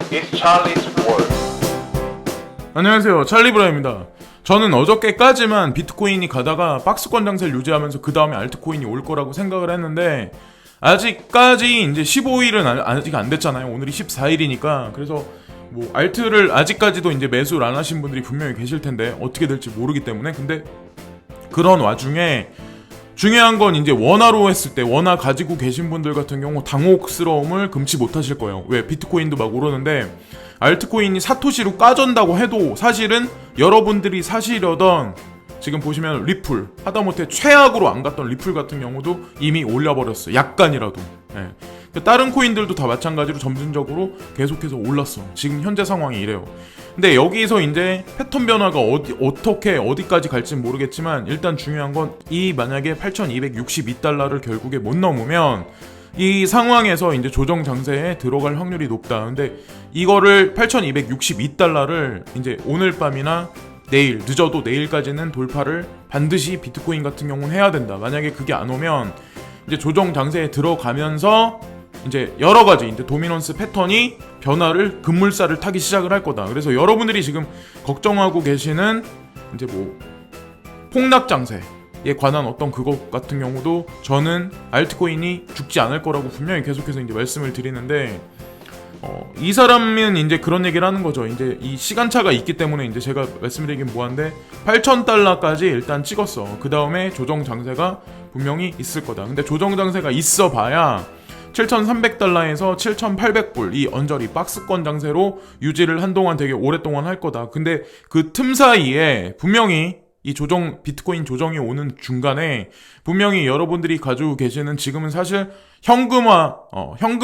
It's Charlie's World. 안녕하세요, 찰리브라입니다. 저는 어저께까지만 비트코인이 가다가 박스권 장세를 유지하면서 그 다음에 알트코인이 올 거라고 생각을 했는데, 아직까지 이제 15일은 아직 안 됐잖아요. 오늘이 14일이니까. 그래서 뭐 알트를 아직까지도 이제 매수를 안 하신 분들이 분명히 계실 텐데 어떻게 될지 모르기 때문에. 근데 그런 와중에 중요한 건 이제 원화로 했을 때, 원화 가지고 계신 분들 같은 경우 당혹스러움을 금치 못하실 거예요. 왜? 비트코인도 막 오르는데 알트코인이 사토시로 까진다고 해도 사실은 여러분들이 사시려던, 지금 보시면 리플, 하다못해 최악으로 안 갔던 리플 같은 경우도 이미 올려버렸어. 약간이라도. 예. 다른 코인들도 다 마찬가지로 점진적으로 계속해서 올랐어. 지금 현재 상황이 이래요. 근데 여기서 이제 패턴 변화가 어떻게 어디까지 갈지는 모르겠지만, 일단 중요한 건 이 만약에 8,262달러를 결국에 못 넘으면 이 상황에서 이제 조정 장세에 들어갈 확률이 높다. 근데 이거를 8,262달러를 이제 오늘 밤이나 내일, 늦어도 내일까지는 돌파를 반드시 비트코인 같은 경우는 해야 된다. 만약에 그게 안 오면 이제 조정 장세에 들어가면서 이제 여러 가지 이제 도미넌스 패턴이 변화를, 급물살을 타기 시작을 할 거다. 그래서 여러분들이 지금 걱정하고 계시는 이제 뭐 폭락 장세에 관한 어떤 그것 같은 경우도 저는 알트코인이 죽지 않을 거라고 분명히 계속해서 이제 말씀을 드리는데, 이 사람은 이제 그런 얘기를 하는 거죠. 이제 이 시간차가 있기 때문에 이제 제가 말씀드리긴 뭐한데 8,000달러까지 일단 찍었어. 그 다음에 조정 장세가 분명히 있을 거다. 근데 조정 장세가 있어 봐야 7,300달러에서 7,800불 이 언저리 박스권 장세로 유지를 한동안 되게 오랫동안 할 거다. 근데 그 틈 사이에 분명히 이 비트코인 조정이 오는 중간에 분명히 여러분들이 가지고 계시는, 지금은 사실 현금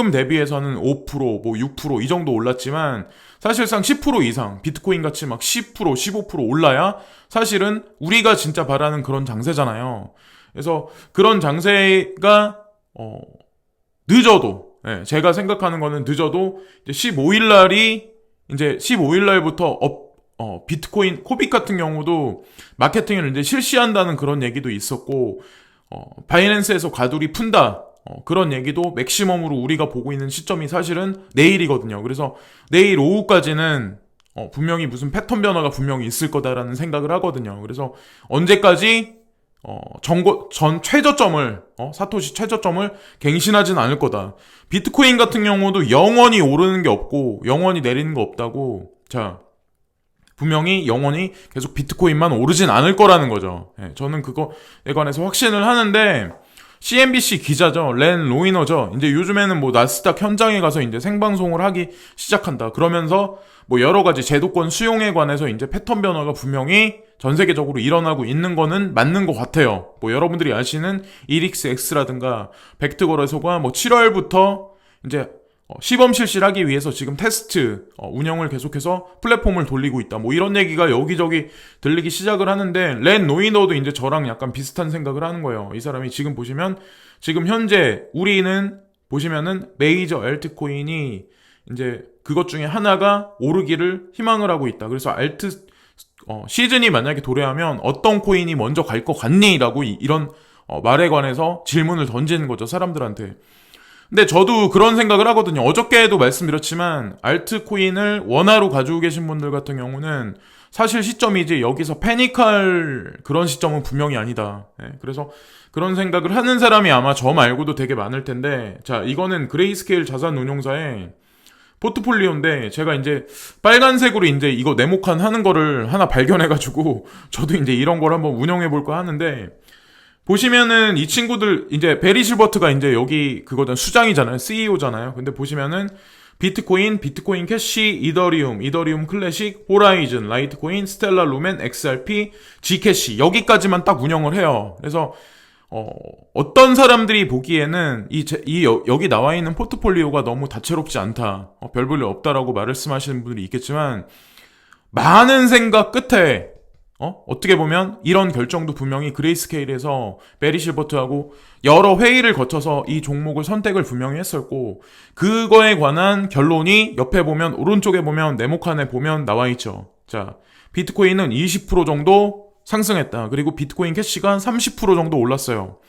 대비해서는 5%, 뭐 6% 이 정도 올랐지만 사실상 10% 이상 비트코인 같이 막 10%, 15% 올라야 사실은 우리가 진짜 바라는 그런 장세잖아요. 그래서 그런 장세가 늦어도, 제가 생각하는 거는 늦어도 이제 15일 날이 이제 15일 날부터 비트코인 코빅 같은 경우도 마케팅을 이제 실시한다는 그런 얘기도 있었고, 바이낸스에서 과두리 푼다, 그런 얘기도 맥시멈으로 우리가 보고 있는 시점이 사실은 내일이거든요. 그래서 내일 오후까지는 분명히 무슨 패턴 변화가 분명히 있을 거다라는 생각을 하거든요. 그래서 언제까지 전 최저점을, 사토시 최저점을 갱신하진 않을 거다. 비트코인 같은 경우도 영원히 오르는 게 없고 영원히 내리는 거 없다고. 자, 분명히 영원히 계속 비트코인만 오르진 않을 거라는 거죠. 저는 그거에 관해서 확신을 하는데, CNBC 기자죠. 렌 로이너죠. 이제 요즘에는 뭐 나스닥 현장에 가서 이제 생방송을 하기 시작한다. 그러면서 뭐 여러 가지 제도권 수용에 관해서 이제 패턴 변화가 분명히 전 세계적으로 일어나고 있는 거는 맞는 것 같아요. 뭐 여러분들이 아시는 ERIXX라든가 벡트거래소가 뭐 7월부터 이제 시범 실시를 하기 위해서 지금 테스트 운영을 계속해서 플랫폼을 돌리고 있다. 뭐 이런 얘기가 여기저기 들리기 시작을 하는데, 렌 노이너도 이제 저랑 약간 비슷한 생각을 하는 거예요. 이 사람이 지금 보시면, 지금 현재 우리는 보시면은 메이저 알트코인이 이제 그것 중에 하나가 오르기를 희망을 하고 있다. 그래서 알트 시즌이 만약에 도래하면 어떤 코인이 먼저 갈 것 같니? 라고 이런 말에 관해서 질문을 던지는 거죠, 사람들한테. 근데 저도 그런 생각을 하거든요. 어저께도 말씀드렸지만 알트코인을 원화로 가지고 계신 분들 같은 경우는 사실 시점이 이제 여기서 패닉할 그런 시점은 분명히 아니다. 그래서 그런 생각을 하는 사람이 아마 저 말고도 되게 많을 텐데, 자, 이거는 그레이스케일 자산운용사의 포트폴리오인데, 제가 이제 빨간색으로 이제 이거 네모칸 하는 거를 하나 발견해가지고 저도 이제 이런 걸 한번 운영해볼까 하는데, 보시면은 이 친구들 이제 베리 실버트가 이제 여기 그거든, 수장이잖아요. CEO잖아요. 근데 보시면은 비트코인 캐시, 이더리움 클래식, 호라이즌, 라이트코인, 스텔라 루멘, XRP, G캐시 여기까지만 딱 운영을 해요. 그래서 어떤 사람들이 보기에는 여기 나와 있는 포트폴리오가 너무 다채롭지 않다, 별 볼 일 없다라고 말씀하시는 분들이 있겠지만, 많은 생각 끝에 어떻게 보면 이런 결정도 분명히 그레이스케일에서 베리 실버트하고 여러 회의를 거쳐서 이 종목을 선택을 분명히 했었고, 그거에 관한 결론이 옆에 보면, 오른쪽에 보면, 네모칸에 보면 나와 있죠. 자, 비트코인은 20% 정도 상승했다. 그리고 비트코인 캐시가 30% 정도 올랐어요.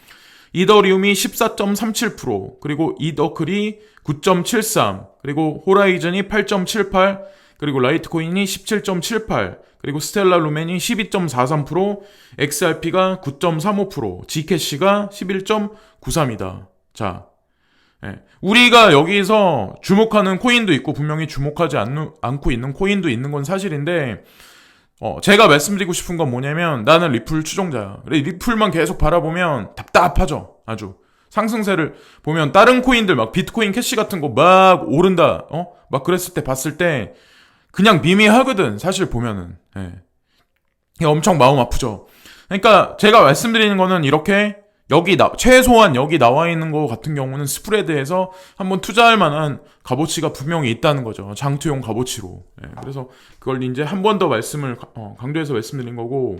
이더리움이 14.37%, 그리고 이더클이 9.73, 그리고 호라이즌이 8.78, 그리고 라이트코인이 17.78, 그리고 스텔라 루멘이 12.43%, XRP가 9.35%, G캐시가 11.93이다. 자, 우리가 여기서 주목하는 코인도 있고 분명히 주목하지 않고 있는 코인도 있는 건 사실인데, 제가 말씀드리고 싶은 건 뭐냐면 나는 리플 추종자야. 리플만 계속 바라보면 답답하죠. 아주. 상승세를 보면 다른 코인들 막 비트코인 캐시 같은 거 막 오른다. 막 그랬을 때 봤을 때 그냥 미미하거든. 사실 보면은. 이게 엄청 마음 아프죠. 그러니까 제가 말씀드리는 거는 이렇게 최소한 여기 나와 있는 거 같은 경우는 스프레드에서 한번 투자할 만한 값어치가 분명히 있다는 거죠. 장투용 값어치로. 그래서 그걸 이제 한 번 더 강조해서 말씀드린 거고,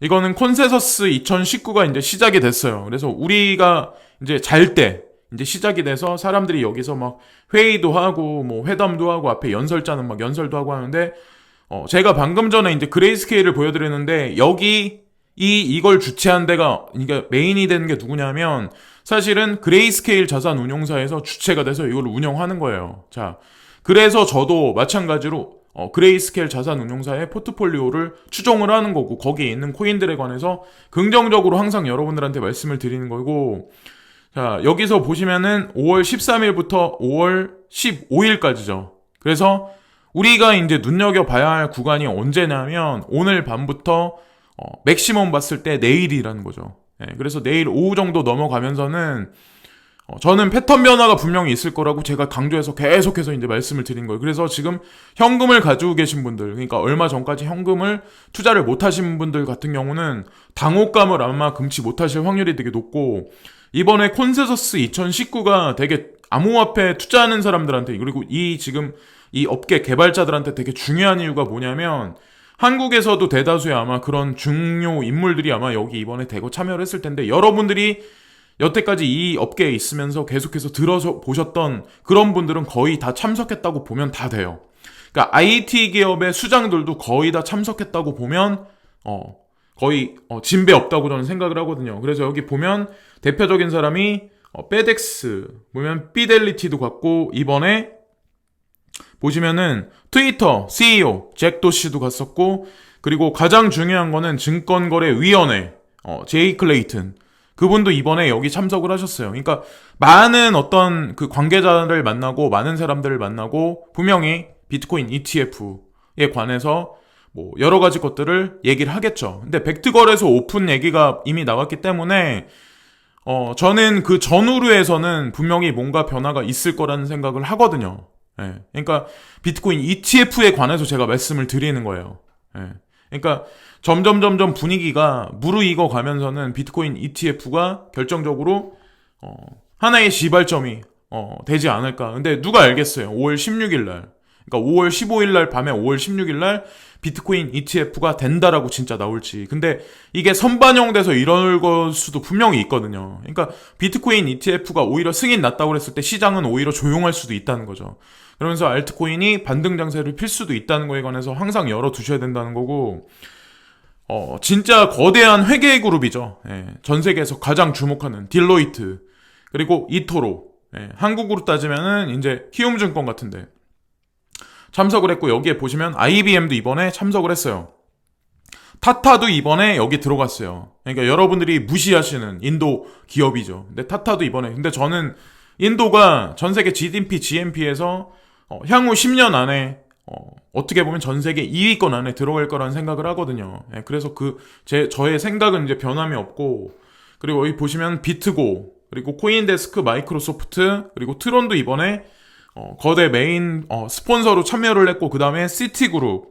이거는 콘센서스 2019가 이제 시작이 됐어요. 그래서 우리가 이제 잘 때 이제 시작이 돼서 사람들이 여기서 막 회의도 하고 뭐 회담도 하고 앞에 연설자는 막 연설도 하고 하는데, 제가 방금 전에 이제 그레이스케일을 보여드렸는데 이걸 주최한 데가, 그러니까 메인이 되는 게 누구냐면 사실은 그레이스케일 자산 운용사에서 주체가 돼서 이걸 운영하는 거예요. 자, 그래서 저도 마찬가지로 그레이스케일 자산 운용사의 포트폴리오를 추종을 하는 거고, 거기에 있는 코인들에 관해서 긍정적으로 항상 여러분들한테 말씀을 드리는 거고, 자, 여기서 보시면은 5월 13일부터 5월 15일까지죠. 그래서 우리가 이제 눈여겨봐야 할 구간이 언제냐면 오늘 밤부터 맥시멈 봤을 때 내일이라는 거죠. 그래서 내일 오후 정도 넘어가면서는 저는 패턴 변화가 분명히 있을 거라고 제가 강조해서 계속해서 이제 말씀을 드린 거예요. 그래서 지금 현금을 가지고 계신 분들, 그러니까 얼마 전까지 현금을 투자를 못 하신 분들 같은 경우는 당혹감을 아마 금치 못 하실 확률이 되게 높고, 이번에 콘센서스 2019가 되게 암호화폐 투자하는 사람들한테, 그리고 지금 이 업계 개발자들한테 되게 중요한 이유가 뭐냐면, 한국에서도 대다수의 아마 그런 중요 인물들이 아마 여기 이번에 대거 참여를 했을 텐데, 여러분들이 여태까지 이 업계에 있으면서 계속해서 들어서 보셨던 그런 분들은 거의 다 참석했다고 보면 다 돼요. 그러니까 IT 기업의 수장들도 거의 다 참석했다고 보면 거의 진배 없다고 저는 생각을 하거든요. 그래서 여기 보면 대표적인 사람이 페덱스, 보면 피델리티도 갔고, 이번에 보시면은 트위터 CEO 잭 도시도 갔었고, 그리고 가장 중요한 거는 증권거래위원회 제이 클레이튼, 그분도 이번에 여기 참석을 하셨어요. 그러니까 많은 어떤 그 관계자를 만나고 많은 사람들을 만나고 분명히 비트코인 ETF에 관해서 뭐 여러 가지 것들을 얘기를 하겠죠. 근데 벡트거래소 오픈 얘기가 이미 나왔기 때문에 저는 그 전후루에서는 분명히 뭔가 변화가 있을 거라는 생각을 하거든요. 그러니까 비트코인 ETF에 관해서 제가 말씀을 드리는 거예요. 그러니까 점점 분위기가 무르익어 가면서는 비트코인 ETF가 결정적으로 하나의 시발점이 되지 않을까. 근데 누가 알겠어요. 5월 16일 날, 그러니까 5월 15일 날 밤에 5월 16일 날 비트코인 ETF가 된다라고 진짜 나올지. 근데 이게 선반영돼서 이럴 걸 수도 분명히 있거든요. 그러니까 비트코인 ETF가 오히려 승인 났다고 그랬을 때 시장은 오히려 조용할 수도 있다는 거죠. 그러면서 알트코인이 반등 장세를 필 수도 있다는 거에 관해서 항상 열어두셔야 된다는 거고, 진짜 거대한 회계 그룹이죠. 전 세계에서 가장 주목하는 딜로이트, 그리고 이토로, 한국으로 따지면은 이제 키움증권 같은데 참석을 했고, 여기에 보시면 IBM도 이번에 참석을 했어요. 타타도 이번에 여기 들어갔어요. 그러니까 여러분들이 무시하시는 인도 기업이죠. 근데 타타도 이번에, 근데 저는 인도가 전 세계 GDP, GNP에서 향후 10년 안에 어떻게 보면 전 세계 2위권 안에 들어갈 거라는 생각을 하거든요. 그래서 저의 생각은 이제 변함이 없고, 그리고 여기 보시면 비트고, 그리고 코인데스크, 마이크로소프트, 그리고 트론도 이번에 거대 메인 스폰서로 참여를 했고, 그 다음에 시티그룹,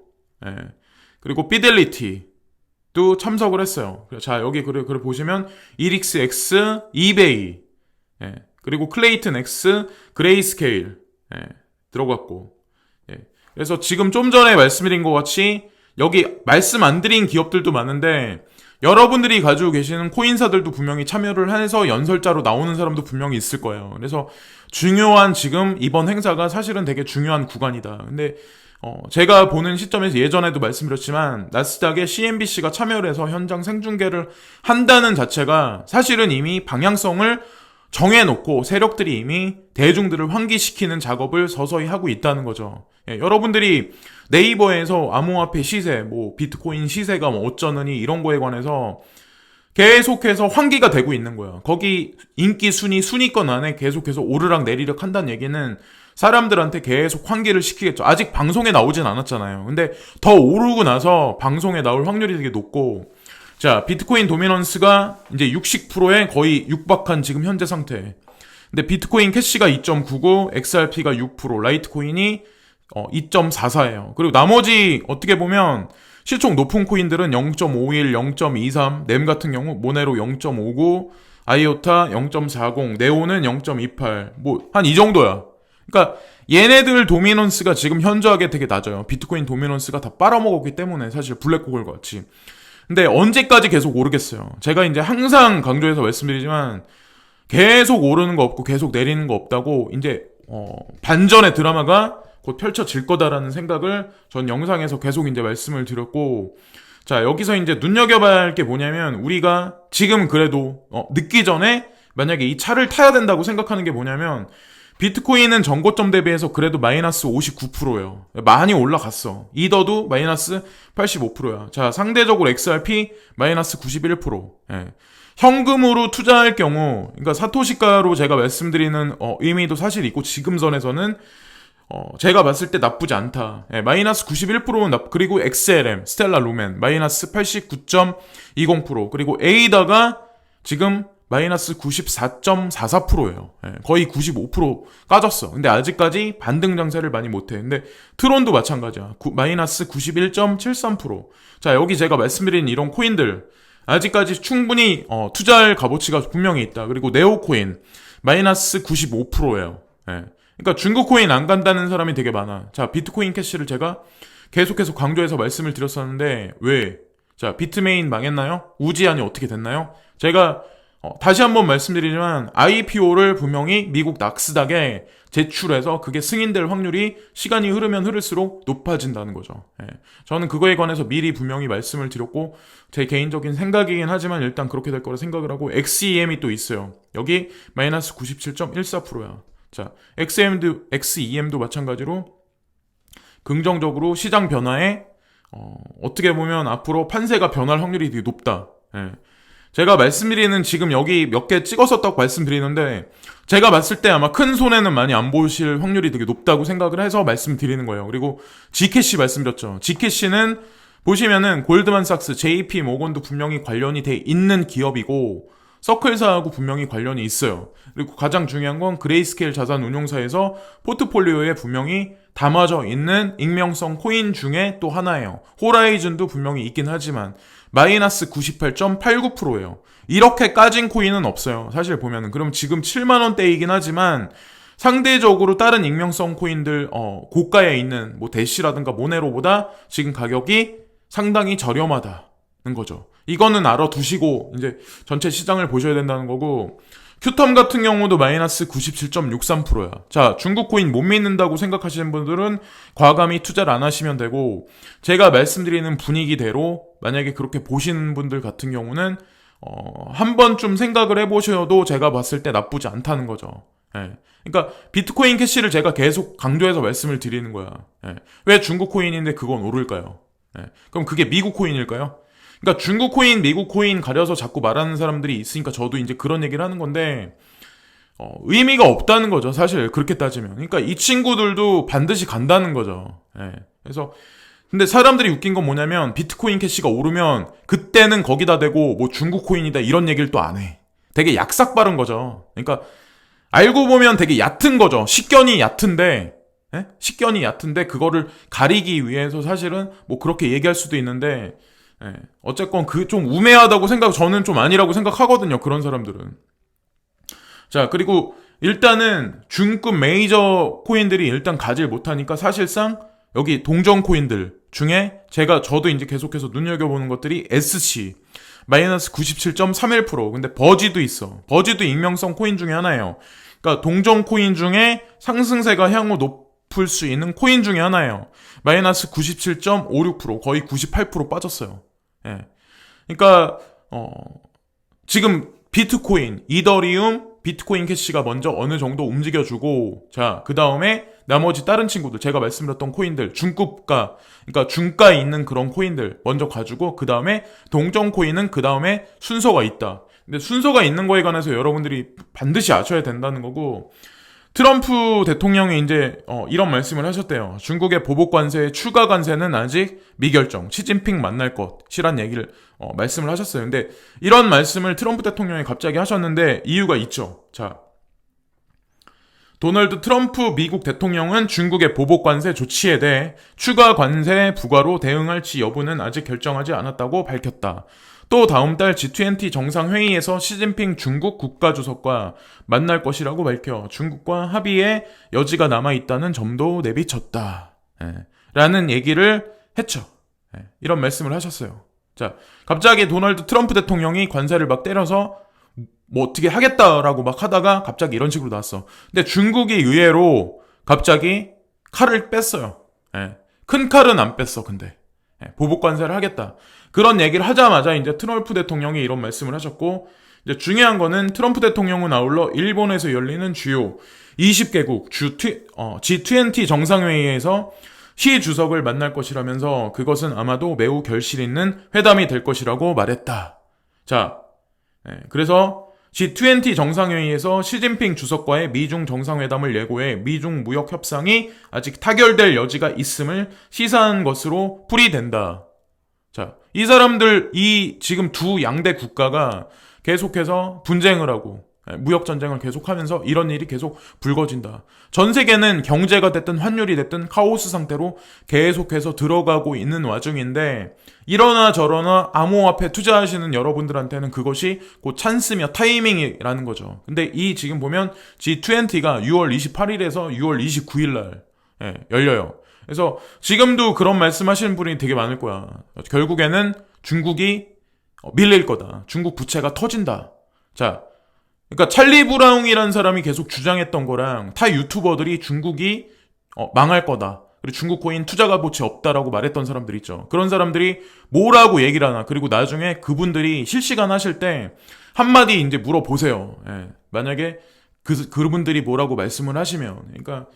그리고 피델리티도 참석을 했어요. 자, 여기 글을 보시면 이릭스 X, 이베이, 그리고 클레이튼 X, 그레이스케일 들어갔고, 그래서 지금 좀 전에 말씀드린 것 같이 여기 말씀 안 드린 기업들도 많은데 여러분들이 가지고 계시는 코인사들도 분명히 참여를 해서 연설자로 나오는 사람도 분명히 있을 거예요. 그래서 중요한 지금 이번 행사가 사실은 되게 중요한 구간이다. 근데 제가 보는 시점에서 예전에도 말씀드렸지만 나스닥에 CNBC가 참여를 해서 현장 생중계를 한다는 자체가 사실은 이미 방향성을 정해놓고 세력들이 이미 대중들을 환기시키는 작업을 서서히 하고 있다는 거죠. 예, 여러분들이 네이버에서 암호화폐 시세, 뭐 비트코인 시세가 뭐 어쩌느니 이런 거에 관해서 계속해서 환기가 되고 있는 거야. 거기 인기 순위권 안에 계속해서 오르락 내리락 한다는 얘기는 사람들한테 계속 환기를 시키겠죠. 아직 방송에 나오진 않았잖아요. 근데 더 오르고 나서 방송에 나올 확률이 되게 높고, 자, 비트코인 도미넌스가 이제 60%에 거의 육박한 지금 현재 상태. 근데 비트코인 캐시가 2.99, XRP가 6%, 라이트코인이 2.44예요. 그리고 나머지 어떻게 보면 실총 높은 코인들은 0.51, 0.23, 넴 같은 경우 모네로 0.59, 아이오타 0.40, 네오는 0.28, 뭐 한 이 정도야. 그러니까 얘네들 도미넌스가 지금 현저하게 되게 낮아요. 비트코인 도미넌스가 다 빨아먹었기 때문에 사실 블랙홀 같이. 근데 언제까지 계속 오르겠어요? 제가 이제 항상 강조해서 말씀드리지만 계속 오르는 거 없고 계속 내리는 거 없다고 이제 반전의 드라마가 곧 펼쳐질 거다라는 생각을 전 영상에서 계속 이제 말씀을 드렸고, 자, 여기서 이제 눈여겨봐야 할 게 뭐냐면 우리가 지금 그래도 늦기 전에 만약에 이 차를 타야 된다고 생각하는 게 뭐냐면 비트코인은 전고점 대비해서 그래도 마이너스 59%예요. 많이 올라갔어. 이더도 마이너스 85%야. 자, 상대적으로 XRP 마이너스 91%. 예. 현금으로 투자할 경우, 그러니까 사토시가로 제가 말씀드리는 의미도 사실 있고 지금 선에서는 제가 봤을 때 나쁘지 않다. 예, 마이너스 91%는 그리고 XLM, 스텔라 루멘 마이너스 89.20%, 그리고 에이다가 지금 마이너스 94.44%예요. 예, 거의 95% 까졌어. 근데 아직까지 반등 장세를 많이 못해. 근데 트론도 마찬가지야. 마이너스 91.73%. 자, 여기 제가 말씀드린 이런 코인들 아직까지 충분히 투자할 값어치가 분명히 있다. 그리고 네오코인 마이너스 95%예요. 예. 그러니까 중국 코인 안 간다는 사람이 되게 많아. 자, 비트코인 캐시를 제가 계속해서 강조해서 말씀을 드렸었는데 왜? 자, 비트메인 망했나요? 우지안이 어떻게 됐나요? 제가 다시 한번 말씀드리지만 IPO를 분명히 미국 낙스닥에 제출해서 그게 승인될 확률이 시간이 흐르면 흐를수록 높아진다는 거죠. 예. 저는 그거에 관해서 미리 분명히 말씀을 드렸고 제 개인적인 생각이긴 하지만 일단 그렇게 될 거라 생각을 하고, XEM이 또 있어요. 여기 마이너스 97.14%야. 자, XEM도 마찬가지로 긍정적으로 시장 변화에 어떻게 보면 앞으로 판세가 변할 확률이 되게 높다. 예. 제가 말씀드리는 지금 여기 몇 개 찍었었다고 말씀드리는데 제가 봤을 때 아마 큰 손해는 많이 안 보실 확률이 되게 높다고 생각을 해서 말씀드리는 거예요. 그리고 G캐시 말씀드렸죠. G캐시는 보시면은 골드만삭스, JP 모건도 분명히 관련이 돼 있는 기업이고 서클사하고 분명히 관련이 있어요. 그리고 가장 중요한 건 그레이스케일 자산 운용사에서 포트폴리오에 분명히 담아져 있는 익명성 코인 중에 또 하나예요. 호라이즌도 분명히 있긴 하지만 마이너스 98.89%예요. 이렇게 까진 코인은 없어요. 사실 보면은. 그럼 지금 7만원대이긴 하지만 상대적으로 다른 익명성 코인들 고가에 있는 뭐 대시라든가 모네로보다 지금 가격이 상당히 저렴하다는 거죠. 이거는 알아두시고 이제 전체 시장을 보셔야 된다는 거고, 큐텀 같은 경우도 마이너스 97.63%야. 자, 중국 코인 못 믿는다고 생각하시는 분들은 과감히 투자를 안 하시면 되고, 제가 말씀드리는 분위기대로 만약에 그렇게 보시는 분들 같은 경우는 한 번쯤 생각을 해보셔도 제가 봤을 때 나쁘지 않다는 거죠. 예. 그러니까 비트코인 캐시를 제가 계속 강조해서 말씀을 드리는 거야. 예. 왜 중국 코인인데 그건 오를까요? 예. 그럼 그게 미국 코인일까요? 그러니까 중국 코인, 미국 코인 가려서 자꾸 말하는 사람들이 있으니까 저도 이제 그런 얘기를 하는 건데 의미가 없다는 거죠. 사실 그렇게 따지면. 그러니까 이 친구들도 반드시 간다는 거죠. 예. 그래서 근데 사람들이 웃긴 건 뭐냐면 비트코인 캐시가 오르면 그때는 거기다 대고 뭐 중국 코인이다 이런 얘기를 또 안 해. 되게 약삭 빠른 거죠. 그러니까 알고 보면 되게 얕은 거죠. 식견이 얕은데, 예? 식견이 얕은데 그거를 가리기 위해서 사실은 뭐 그렇게 얘기할 수도 있는데, 예. 어쨌건 그 좀 우매하다고 저는 좀 아니라고 생각하거든요. 그런 사람들은. 자, 그리고 일단은 중급 메이저 코인들이 일단 가질 못하니까 사실상 여기 동전 코인들 중에 저도 이제 계속해서 눈여겨보는 것들이 SC 마이너스 97.31%. 근데 버지도 있어. 버지도 익명성 코인 중에 하나예요. 그러니까 동전 코인 중에 상승세가 향후 높을 수 있는 코인 중에 하나예요. 마이너스 97.56%, 거의 98% 빠졌어요. 예. 그러니까 지금 비트코인, 이더리움, 비트코인 캐시가 먼저 어느 정도 움직여주고, 자, 그 다음에 나머지 다른 친구들, 제가 말씀드렸던 코인들, 중급가, 그러니까 중가에 있는 그런 코인들 먼저 가지고, 그 다음에 동전 코인은 그 다음에 순서가 있다. 근데 순서가 있는 거에 관해서 여러분들이 반드시 아셔야 된다는 거고, 트럼프 대통령이 이제 이런 말씀을 하셨대요. 중국의 보복 관세의 추가 관세는 아직 미결정. 시진핑 만날 것이란 얘기를 말씀을 하셨어요. 근데 이런 말씀을 트럼프 대통령이 갑자기 하셨는데 이유가 있죠. 자, 도널드 트럼프 미국 대통령은 중국의 보복 관세 조치에 대해 추가 관세 부과로 대응할지 여부는 아직 결정하지 않았다고 밝혔다. 또 다음 달 G20 정상회의에서 시진핑 중국 국가주석과 만날 것이라고 밝혀 중국과 합의의 여지가 남아있다는 점도 내비쳤다. 라는 얘기를 했죠. 이런 말씀을 하셨어요. 자, 갑자기 도널드 트럼프 대통령이 관세를 막 때려서 뭐 어떻게 하겠다라고 막 하다가 갑자기 이런 식으로 나왔어. 근데 중국이 의외로 갑자기 칼을 뺐어요. 큰 칼은 안 뺐어, 근데. 보복 관세를 하겠다. 그런 얘기를 하자마자 이제 트럼프 대통령이 이런 말씀을 하셨고, 이제 중요한 거는 트럼프 대통령은 아울러 일본에서 열리는 주요 20개국 G20 정상회의에서 시 주석을 만날 것이라면서 그것은 아마도 매우 결실 있는 회담이 될 것이라고 말했다. 자, 그래서 G20 정상회의에서 시진핑 주석과의 미중 정상회담을 예고해 미중 무역 협상이 아직 타결될 여지가 있음을 시사한 것으로 풀이된다. 자, 이 사람들, 지금 두 양대 국가가 계속해서 분쟁을 하고 무역 전쟁을 계속하면서 이런 일이 계속 불거진다. 전 세계는 경제가 됐든 환율이 됐든 카오스 상태로 계속해서 들어가고 있는 와중인데, 이러나 저러나 암호화폐 투자하시는 여러분들한테는 그것이 곧 찬스며 타이밍이라는 거죠. 근데 지금 보면 G20가 6월 28일에서 6월 29일 날 열려요. 그래서 지금도 그런 말씀하시는 분이 되게 많을 거야. 결국에는 중국이 밀릴 거다. 중국 부채가 터진다. 자, 그러니까 찰리 브라운이라는 사람이 계속 주장했던 거랑 타 유튜버들이 중국이 망할 거다. 그리고 중국 코인 투자 값어치 없다라고 말했던 사람들 있죠. 그런 사람들이 뭐라고 얘기를 하나. 그리고 나중에 그분들이 실시간 하실 때 한마디 이제 물어보세요. 만약에 그분들이 뭐라고 말씀을 하시면. 그러니까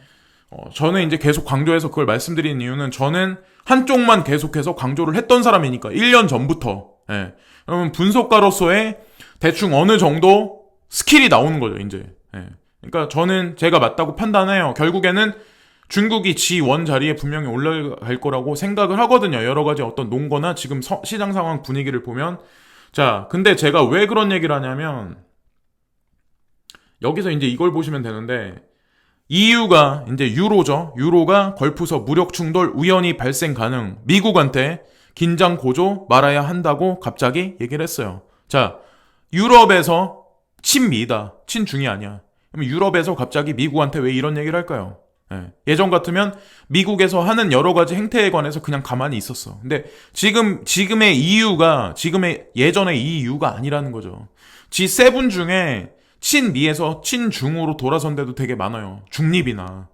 저는 이제 계속 강조해서 그걸 말씀드리는 이유는, 저는 한쪽만 계속해서 강조를 했던 사람이니까 1년 전부터. 그러면 분석가로서의 대충 어느 정도 스킬이 나오는 거죠, 이제. 그러니까 저는 제가 맞다고 판단해요. 결국에는 중국이 G1 자리에 분명히 올라갈 거라고 생각을 하거든요. 여러 가지 어떤 논거나 지금 시장 상황 분위기를 보면. 자, 근데 제가 왜 그런 얘기를 하냐면, 여기서 이제 이걸 보시면 되는데, EU가 이제 유로죠. 유로가 걸프서 무력 충돌 우연히 발생 가능. 미국한테 긴장 고조 말아야 한다고 갑자기 얘기를 했어요. 자, 유럽에서 친미다. 친중이 아니야. 그럼 유럽에서 갑자기 미국한테 왜 이런 얘기를 할까요? 예전 같으면 미국에서 하는 여러 가지 행태에 관해서 그냥 가만히 있었어. 근데 지금의 EU가 예전의 EU가 아니라는 거죠. G7 중에 친미에서 친중으로 돌아선 데도 되게 많아요. 중립이나.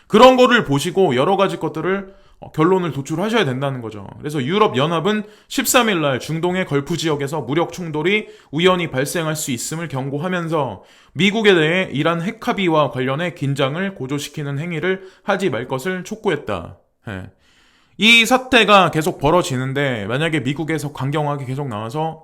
그런 거를 보시고 여러 가지 것들을 결론을 도출하셔야 된다는 거죠. 그래서 유럽연합은 13일 날 중동의 걸프 지역에서 무력 충돌이 우연히 발생할 수 있음을 경고하면서 미국에 대해 이란 핵 합의와 관련해 긴장을 고조시키는 행위를 하지 말 것을 촉구했다. 이 사태가 계속 벌어지는데, 만약에 미국에서 강경하게 계속 나와서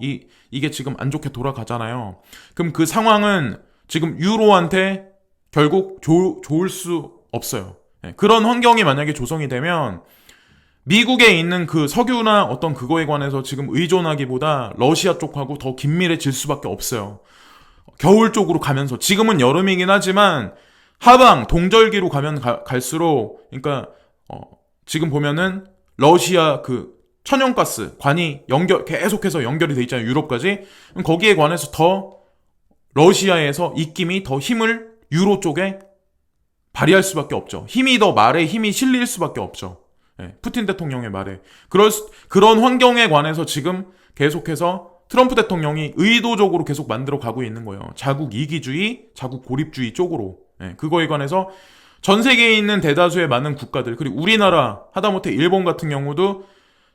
이게 지금 안 좋게 돌아가잖아요. 그럼 그 상황은 지금 유로한테 결국 좋을 수 없어요. 그런 환경이 만약에 조성이 되면 미국에 있는 그 석유나 어떤 그거에 관해서 지금 의존하기보다 러시아 쪽하고 더 긴밀해질 수밖에 없어요. 겨울 쪽으로 가면서, 지금은 여름이긴 하지만 하방 동절기로 가면 갈수록, 그러니까 지금 보면은 러시아 그 천연가스 관이 계속해서 연결이 돼 있잖아요. 유럽까지. 거기에 관해서 더 러시아에서 입김이 더 힘을 유로 쪽에 발휘할 수밖에 없죠. 힘이 더 말에 힘이 실릴 수밖에 없죠. 예, 푸틴 대통령의 말에. 그런 환경에 관해서 지금 계속해서 트럼프 대통령이 의도적으로 계속 만들어 가고 있는 거예요. 자국 이기주의, 자국 고립주의 쪽으로. 예, 그거에 관해서 전 세계에 있는 대다수의 많은 국가들, 그리고 우리나라, 하다못해 일본 같은 경우도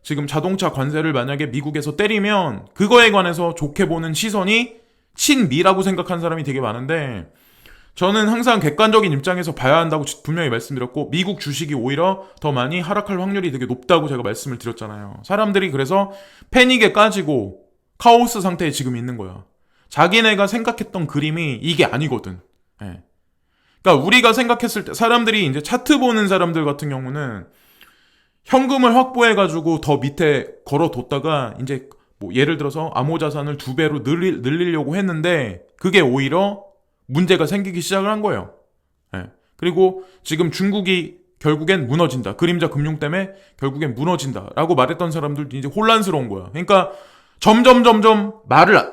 지금 자동차 관세를 만약에 미국에서 때리면 그거에 관해서 좋게 보는 시선이 친미라고 생각한 사람이 되게 많은데, 저는 항상 객관적인 입장에서 봐야 한다고 분명히 말씀드렸고, 미국 주식이 오히려 더 많이 하락할 확률이 되게 높다고 제가 말씀을 드렸잖아요. 사람들이 그래서 패닉에 까지고 카오스 상태에 지금 있는 거야. 자기네가 생각했던 그림이 이게 아니거든. 예. 그러니까 우리가 생각했을 때 사람들이 이제 차트 보는 사람들 같은 경우는 현금을 확보해가지고 더 밑에 걸어뒀다가 이제 뭐 예를 들어서 암호자산을 2배로 늘리려고 했는데 그게 오히려 문제가 생기기 시작을 한 거예요. 예. 그리고 지금 중국이 결국엔 무너진다. 그림자 금융 때문에 결국엔 무너진다라고 말했던 사람들도 이제 혼란스러운 거야. 그러니까 점점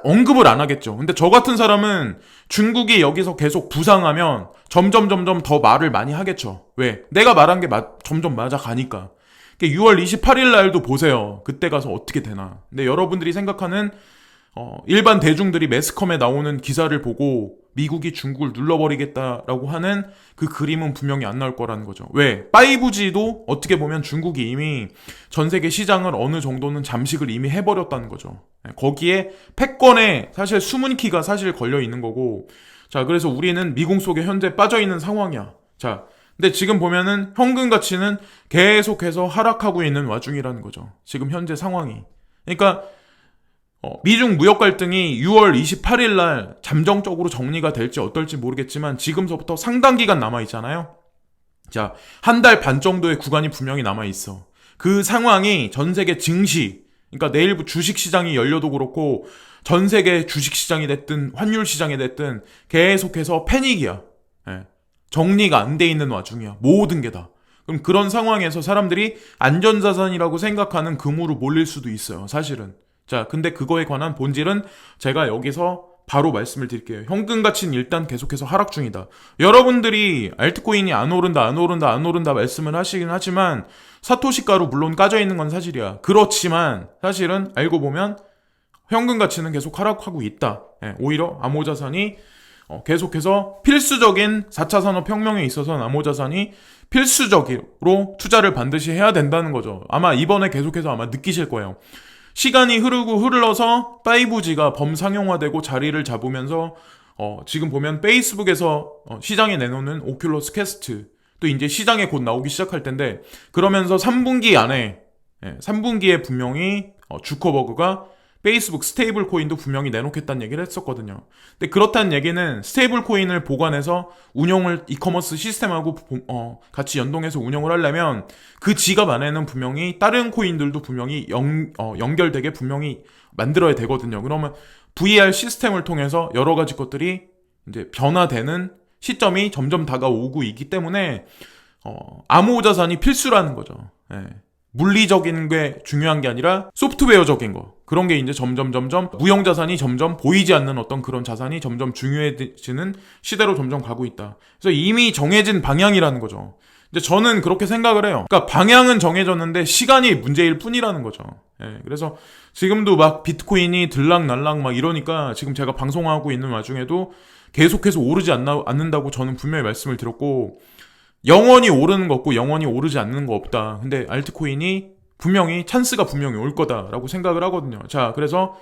언급을 안 하겠죠. 근데 저 같은 사람은 중국이 여기서 계속 부상하면 점점 더 말을 많이 하겠죠. 왜? 내가 말한 게 점점 맞아가니까. 6월 28일 날도 보세요. 그때 가서 어떻게 되나. 근데 여러분들이 생각하는 일반 대중들이 매스컴에 나오는 기사를 보고 미국이 중국을 눌러버리겠다라고 하는 그 그림은 분명히 안 나올 거라는 거죠. 왜? 5G도 어떻게 보면 중국이 이미 전 세계 시장을 어느 정도는 잠식을 이미 해버렸다는 거죠. 거기에 패권에 사실 숨은 키가 사실 걸려 있는 거고, 자, 그래서 우리는 미궁 속에 현재 빠져 있는 상황이야. 자, 근데 지금 보면은 현금 가치는 계속해서 하락하고 있는 와중이라는 거죠. 지금 현재 상황이. 그러니까 미중 무역 갈등이 6월 28일 날 잠정적으로 정리가 될지 어떨지 모르겠지만 지금서부터 상당 기간 남아있잖아요. 자, 한 달 반 정도의 구간이 분명히 남아있어. 그 상황이 전 세계 증시, 그러니까 내일부터 주식시장이 열려도 그렇고 전 세계 주식시장이 됐든 환율시장이 됐든 계속해서 패닉이야. 예. 정리가 안 돼 있는 와중이야. 모든 게 다. 그럼 그런 상황에서 사람들이 안전자산이라고 생각하는 금으로 몰릴 수도 있어요. 사실은. 자, 근데 그거에 관한 본질은 제가 여기서 바로 말씀을 드릴게요. 현금 가치는 일단 계속해서 하락 중이다. 여러분들이 알트코인이 안 오른다 말씀을 하시긴 하지만 사토시 가루 물론 까져 있는 건 사실이야. 그렇지만 사실은 알고 보면 현금 가치는 계속 하락하고 있다. 예, 오히려 암호자산이 계속해서 필수적인 4차 산업혁명에 있어서는 암호자산이 필수적으로 투자를 반드시 해야 된다는 거죠. 아마 이번에 계속해서 아마 느끼실 거예요. 시간이 흘러서 5G가 범상용화되고 자리를 잡으면서 지금 보면 페이스북에서 시장에 내놓는 오큘러스 퀘스트 또 이제 시장에 곧 나오기 시작할 텐데, 그러면서 3분기 안에 3분기에 분명히 주커버그가 페이스북 스테이블 코인도 분명히 내놓겠다는 얘기를 했었거든요. 근데 그렇다는 얘기는 스테이블 코인을 보관해서 운영을 이커머스 시스템하고 같이 연동해서 운영을 하려면 그 지갑 안에는 분명히 다른 코인들도 분명히 연결되게 분명히 만들어야 되거든요. 그러면 VR 시스템을 통해서 여러 가지 것들이 이제 변화되는 시점이 점점 다가오고 있기 때문에 암호자산이 필수라는 거죠. 예. 물리적인 게 중요한 게 아니라 소프트웨어적인 거, 그런 게 이제 점점 무형자산이 점점 보이지 않는 어떤 그런 자산이 점점 중요해지는 시대로 점점 가고 있다. 그래서 이미 정해진 방향이라는 거죠. 근데 저는 그렇게 생각을 해요. 그러니까 방향은 정해졌는데 시간이 문제일 뿐이라는 거죠. 예, 그래서 지금도 막 비트코인이 들락날락 막 이러니까 지금 제가 방송하고 있는 와중에도 계속해서 오르지 않는다고 저는 분명히 말씀을 드렸고, 영원히 오르는 거 없고 영원히 오르지 않는 거 없다. 근데 알트코인이 분명히 찬스가 분명히 올 거다라고 생각을 하거든요. 자, 그래서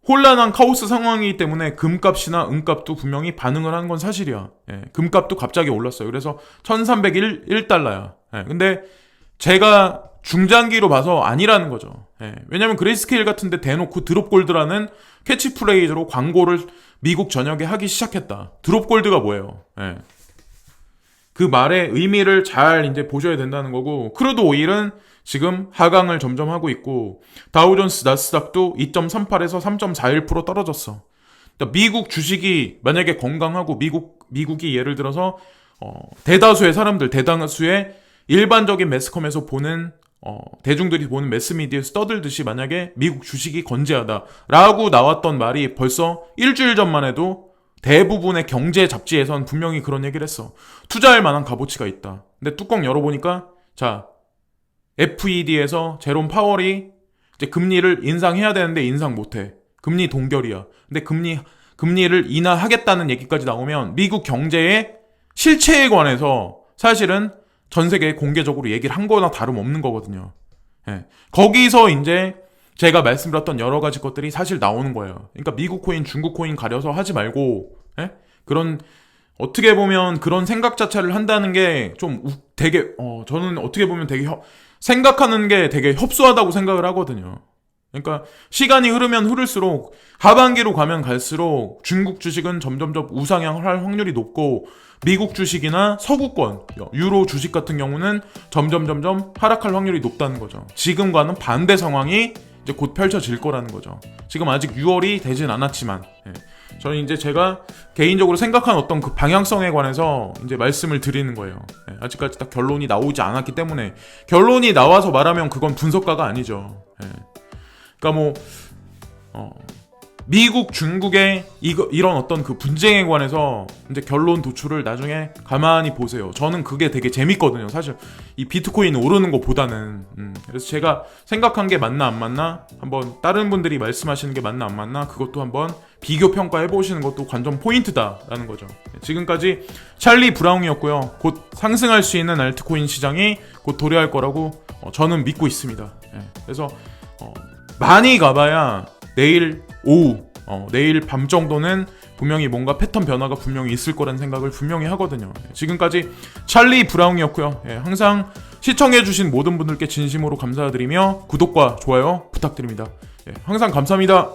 혼란한 카오스 상황이기 때문에 금값이나 은값도 분명히 반응을 하는 건 사실이야. 예, 금값도 갑자기 올랐어요. 그래서 1301달러야. 예, 근데 제가 중장기로 봐서 아니라는 거죠. 예, 왜냐면 그레이스케일 같은데 대놓고 드롭골드라는 캐치프레이즈로 광고를 미국 전역에 하기 시작했다. 드롭골드가 뭐예요? 예. 그 말의 의미를 잘 이제 보셔야 된다는 거고, 크루드 오일은 지금 하강을 점점 하고 있고, 다우존스 나스닥도 2.38에서 3.41% 떨어졌어. 그러니까 미국 주식이 만약에 건강하고 미국이 예를 들어서 대다수의 사람들, 대다수의 일반적인 매스컴에서 보는 대중들이 보는 매스미디어에서 떠들듯이 만약에 미국 주식이 건재하다라고 나왔던 말이 벌써 일주일 전만 해도 대부분의 경제 잡지에선 분명히 그런 얘기를 했어. 투자할 만한 값어치가 있다. 근데 뚜껑 열어보니까 자, FED에서 제롬 파월이 이제 금리를 인상해야 되는데 인상 못해. 금리 동결이야. 근데 금리를 인하하겠다는 얘기까지 나오면 미국 경제의 실체에 관해서 사실은 전 세계에 공개적으로 얘기를 한 거나 다름없는 거거든요. 예. 거기서 이제 제가 말씀드렸던 여러 가지 것들이 사실 나오는 거예요. 그러니까 미국 코인, 중국 코인 가려서 하지 말고, 예? 그런, 어떻게 보면 그런 생각 자체를 한다는 게 좀 되게, 저는 어떻게 보면 되게 생각하는 게 되게 협소하다고 생각을 하거든요. 그러니까 시간이 흐르면 흐를수록 하반기로 가면 갈수록 중국 주식은 점점점 우상향할 확률이 높고 미국 주식이나 서구권, 유로 주식 같은 경우는 점점 하락할 확률이 높다는 거죠. 지금과는 반대 상황이 이제 곧 펼쳐질 거라는 거죠. 지금 아직 6월이 되진 않았지만, 저는 이제 제가 개인적으로 생각한 어떤 그 방향성에 관해서 이제 말씀을 드리는 거예요. 아직까지 딱 결론이 나오지 않았기 때문에 결론이 나와서 말하면 그건 분석가가 아니죠. 그러니까 미국, 중국의 이런 어떤 그 분쟁에 관해서 이제 결론 도출을 나중에 가만히 보세요. 저는 그게 되게 재밌거든요. 사실 이 비트코인 오르는 것보다는. 그래서 제가 생각한 게 맞나 안 맞나 한번 다른 분들이 말씀하시는 게 맞나 안 맞나 그것도 한번 비교 평가해 보시는 것도 관전 포인트다라는 거죠. 지금까지 찰리 브라운이었고요. 곧 상승할 수 있는 알트코인 시장이 곧 도래할 거라고 저는 믿고 있습니다. 그래서 많이 가봐야 내일 오후, 내일 밤 정도는 분명히 뭔가 패턴 변화가 분명히 있을 거라는 생각을 분명히 하거든요. 지금까지 찰리 브라운이었고요. 항상 시청해주신 모든 분들께 진심으로 감사드리며 구독과 좋아요 부탁드립니다. 항상 감사합니다.